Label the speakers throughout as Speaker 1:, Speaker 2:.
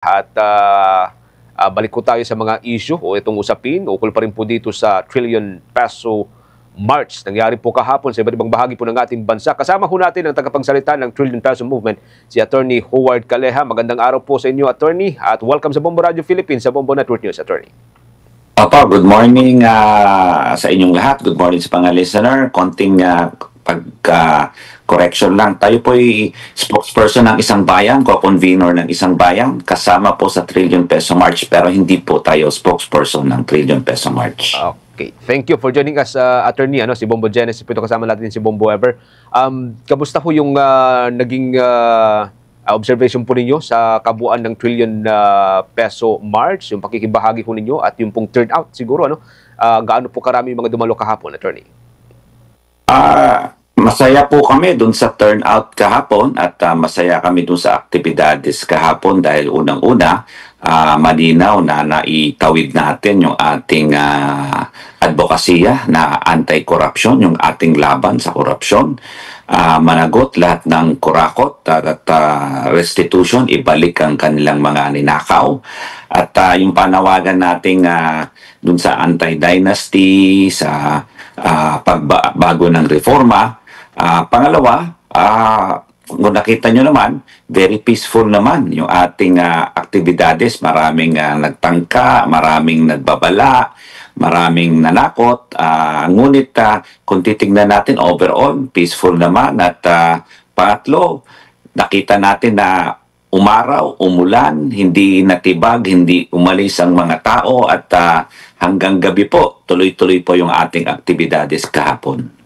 Speaker 1: At balik ko tayo sa mga issue o itong usapin. Ukol pa rin po dito sa trillion peso march. Nangyari po kahapon sa iba't ibang bahagi po ng ating bansa. Kasama ho natin ang tagapagsalita ng Trillion Peso Movement, si Attorney Howard Calleja. Magandang araw po sa inyo, Attorney. At welcome sa Bombo Radio Philippines, sa Bombo Network News, Attorney.
Speaker 2: Opo, good morning sa inyong lahat. Good morning sa mga listener. Konting correction lang. Tayo po ay spokesperson ng isang bayan, co-convenor ng isang bayan, kasama po sa Trillion Peso March, pero hindi po tayo spokesperson ng Trillion Peso March.
Speaker 1: Okay. Thank you for joining us, Attorney. Si Bombo Genesis po ito, kasama natin si Bombo Ever. Kamusta po yung naging observation po ninyo sa kabuuan ng Trillion Peso March, yung pakikibahagi po ninyo at yung pong turnout siguro, gaano po karami yung mga dumalo kahapon, Attorney?
Speaker 2: Masaya po kami dun sa turnout kahapon at masaya kami dun sa aktibidades kahapon dahil unang-una, malinaw na naitawid natin yung ating advokasya na anti-corruption, yung ating laban sa korupsyon. Managot lahat ng kurakot at restitution, ibalik ang kanilang mga ninakaw. At yung panawagan nating dun sa anti-dynasty, sa pagbago ng reforma. Pangalawa, kung nakita nyo naman, very peaceful naman yung ating aktibidades. Maraming nagtangka, maraming nagbabala, maraming nanakot. Ngunit kung titignan natin overall, peaceful naman. At pangatlo, nakita natin na umaraw, umulan, hindi natibag, hindi umalis ang mga tao at hanggang gabi po, tuloy-tuloy po yung ating aktibidades kahapon.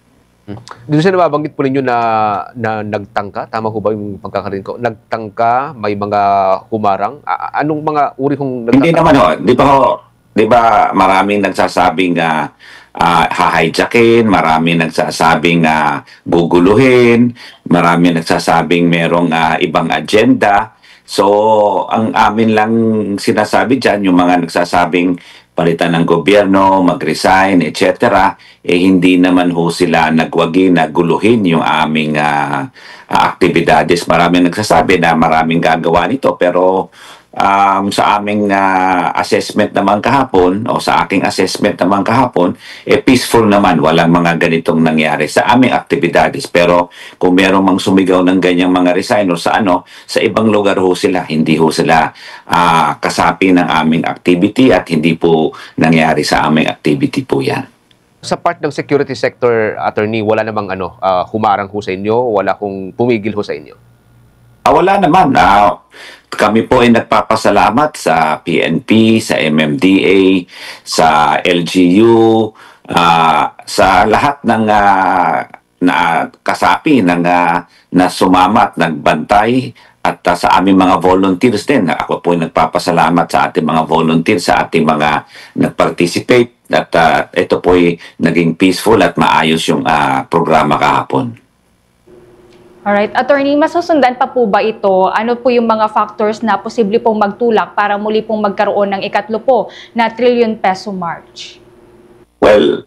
Speaker 1: Dito sa nababanggit po ninyo na nagtangka, tama ko ba yung pagkakaroon ko? Nagtangka, may mga humarang, anong mga uri kong nagtangka?
Speaker 2: Hindi naman ho, di ba maraming nagsasabing hahijackin, maraming nagsasabing guguluhin, maraming nagsasabing merong ibang agenda. So, ang amin lang sinasabi dyan, yung mga nagsasabing palitan ng gobyerno, mag-resign, etc., hindi naman ho sila nagwagi na guluhin yung aming aktibidades. Maraming nagsasabi na maraming gagawa nito, pero sa aming assessment naman kahapon, o sa aking assessment naman kahapon, peaceful naman, walang mga ganitong nangyari sa aming aktibidades. Pero kung meron mang sumigaw ng ganyang mga resign o sa ibang lugar ho sila, hindi ho sila kasapi ng aming activity at hindi po nangyari sa aming activity po yan.
Speaker 1: Sa part ng security sector, Attorney, wala namang humarang ho sa inyo, wala kong pumigil ho sa inyo?
Speaker 2: Wala naman. Kami po ay nagpapasalamat sa PNP, sa MMDA, sa LGU, sa lahat ng kasapi na sumama at nagbantay, at sa aming mga volunteers din. Ako po ay nagpapasalamat sa ating mga volunteers, sa ating mga nag-participate, at ito po ay naging peaceful at maayos yung programa kahapon.
Speaker 3: Alright, Attorney, masusundan pa po ba ito? Ano po yung mga factors na posible pong magtulak para muli pong magkaroon ng ikatlo po na Trillion Peso March?
Speaker 2: Well,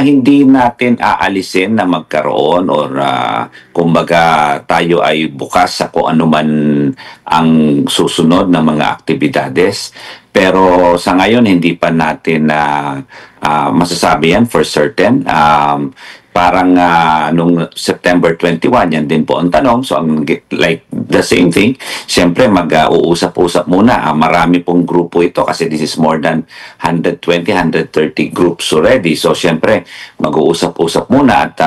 Speaker 2: hindi natin aalisin na magkaroon or kumbaga tayo ay bukas sa kung ano man ang susunod na mga aktibidades. Pero sa ngayon, hindi pa natin masasabi yan for certain. Parang nung September 21, yan din po ang tanong. So, like the same thing, siyempre mag-uusap-usap muna. Marami pong grupo ito kasi this is more than 120, 130 groups already. So, siyempre, mag-uusap-usap muna at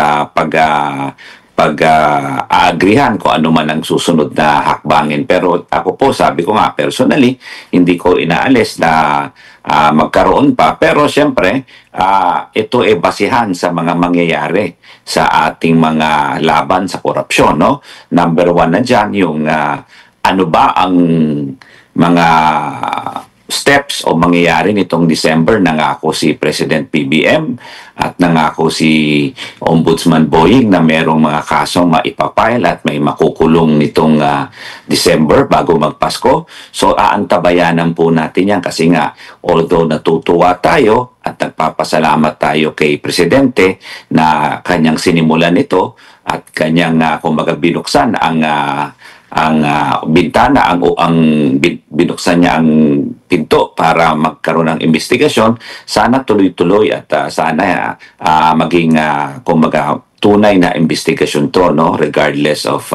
Speaker 2: pag-aagrihan kung ano man ang susunod na hakbangin. Pero ako po, sabi ko nga, personally, hindi ko inaalis na magkaroon pa. Pero siyempre, ito ay basihan sa mga mangyayari sa ating mga laban sa korupsyon. No? Number one na dyan, yung ano ba ang mga steps o mangyayari nitong December. Nangako si President PBM at nangako si Ombudsman Boying na merong mga kasong maipapile at may makukulong nitong December bago magpasko. So aantabayanan po natin yan kasi nga although natutuwa tayo at nagpapasalamat tayo kay Presidente na kanyang sinimulan ito at kanyang kumbaga binuksan ang bintana, binuksan niya ang pinto para magkaroon ng investigasyon. Sana tuloy-tuloy at sana maging kumbaga tunay na investigasyon to, no, regardless of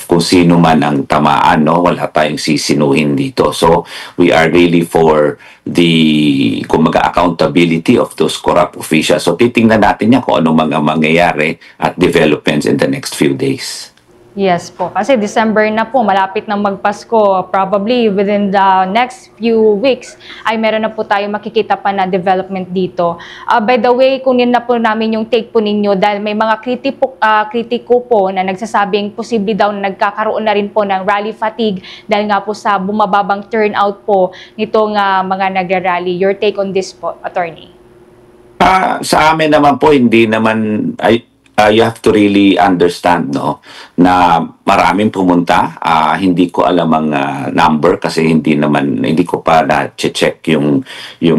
Speaker 2: kung sino man ang tamaan, no, wala tayong sisinuhin dito. So we are really for the kumbaga accountability of those corrupt officials. So titingnan natin yan kung ano mga mangyayari at developments in the next few days.
Speaker 3: Yes po, kasi December na po, malapit nang magpasko. Probably within the next few weeks ay meron na po tayo makikita pa na development dito. By the way, kunin na po namin yung take po ninyo dahil may mga kritiko po na nagsasabing posible daw na nagkakaroon na rin po ng rally fatigue dahil nga po sa bumababang turnout po nitong mga nagra-rally. Your take on this po, Attorney?
Speaker 2: Sa amin naman po, hindi naman you have to really understand, no, na maraming pumunta. Hindi ko alam ang number kasi hindi ko pa na-check yung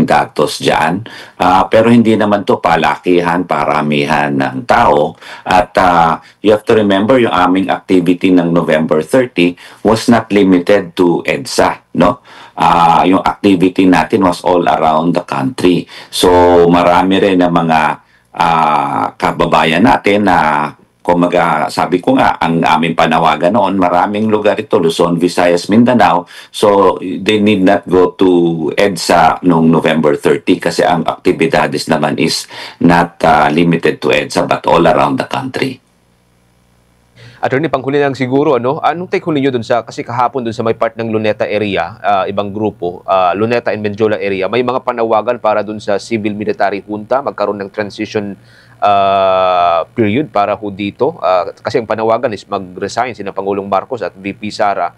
Speaker 2: datos diyan. Pero hindi naman to palakihan, paramihan ng tao. At you have to remember yung aming activity ng November 30 was not limited to EDSA, no? Yung activity natin was all around the country. So marami rin na mga kababayan natin na kumaga, sabi ko nga, ang aming panawagan noon, maraming lugar ito, Luzon, Visayas, Mindanao. So, they need not go to EDSA noong November 30 kasi ang aktibidades naman is not limited to EDSA but all around the country.
Speaker 1: Attorney, panghuli lang siguro, anong take huli nyo dun kasi kahapon dun sa may part ng Luneta area, ibang grupo, Luneta and Menjola area, may mga panawagan para dun sa civil-military junta, magkaroon ng transition period para ho dito. Kasi ang panawagan is mag-resign sina Pangulong Marcos at VP Sara,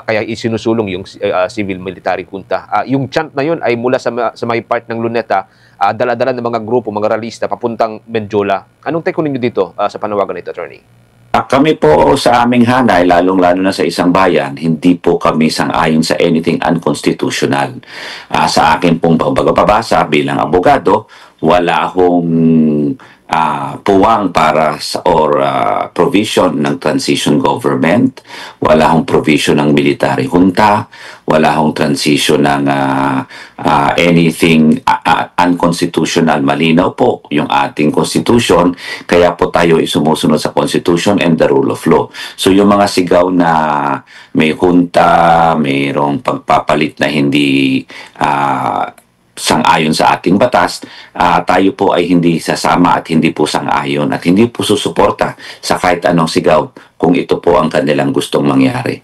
Speaker 1: kaya isinusulong yung civil-military junta. Yung chant na yun ay mula sa may part ng Luneta, dala-dala ng mga grupo, mga ralista, papuntang Menjola. Anong take ninyo dito sa panawagan nito, Attorney?
Speaker 2: Kami po sa aming hanay, lalong-lalo na sa isang bayan, hindi po kami sang-ayon sa anything unconstitutional. Sa akin pong pagbabasa bilang abogado, wala akong puwang para provision ng transition government, wala akong provision ng military junta, wala akong transition ng anything unconstitutional. Malinaw po yung ating constitution, kaya po tayo sumusunod sa constitution and the rule of law. So yung mga sigaw na may junta, mayroong pagpapalit na hindi sang-ayon sa ating batas, tayo po ay hindi sasama at hindi po sang-ayon at hindi po susuporta sa kahit anong sigaw kung ito po ang kanilang gustong mangyari.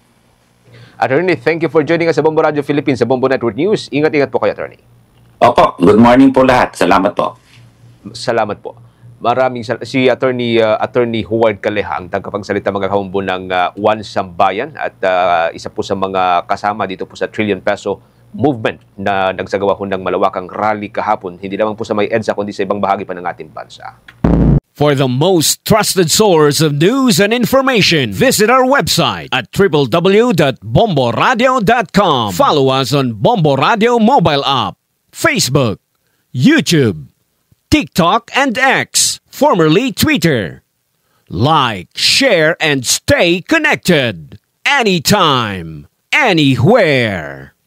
Speaker 1: Attorney, thank you for joining us sa Bombo Radio Philippines, sa Bombo Network News. Ingat-ingat po kayo, Attorney.
Speaker 2: Opo, good morning po lahat. Salamat po.
Speaker 1: Salamat po. Si Attorney Howard Caleja, ang tagapagsalita mga kahumbo ng One Sambayan at isa po sa mga kasama dito po sa Trillion Peso movement na nagsagawa ho ng malawakang rally kahapon, hindi lamang po sa may EDSA kundi sa ibang bahagi pa ng ating bansa.
Speaker 4: For the most trusted source of news and information, visit our website at www.bomboradio.com. Follow us on Bombo Radio mobile app, Facebook, YouTube, TikTok, and X, formerly Twitter. Like, share, and stay connected. Anytime, anywhere.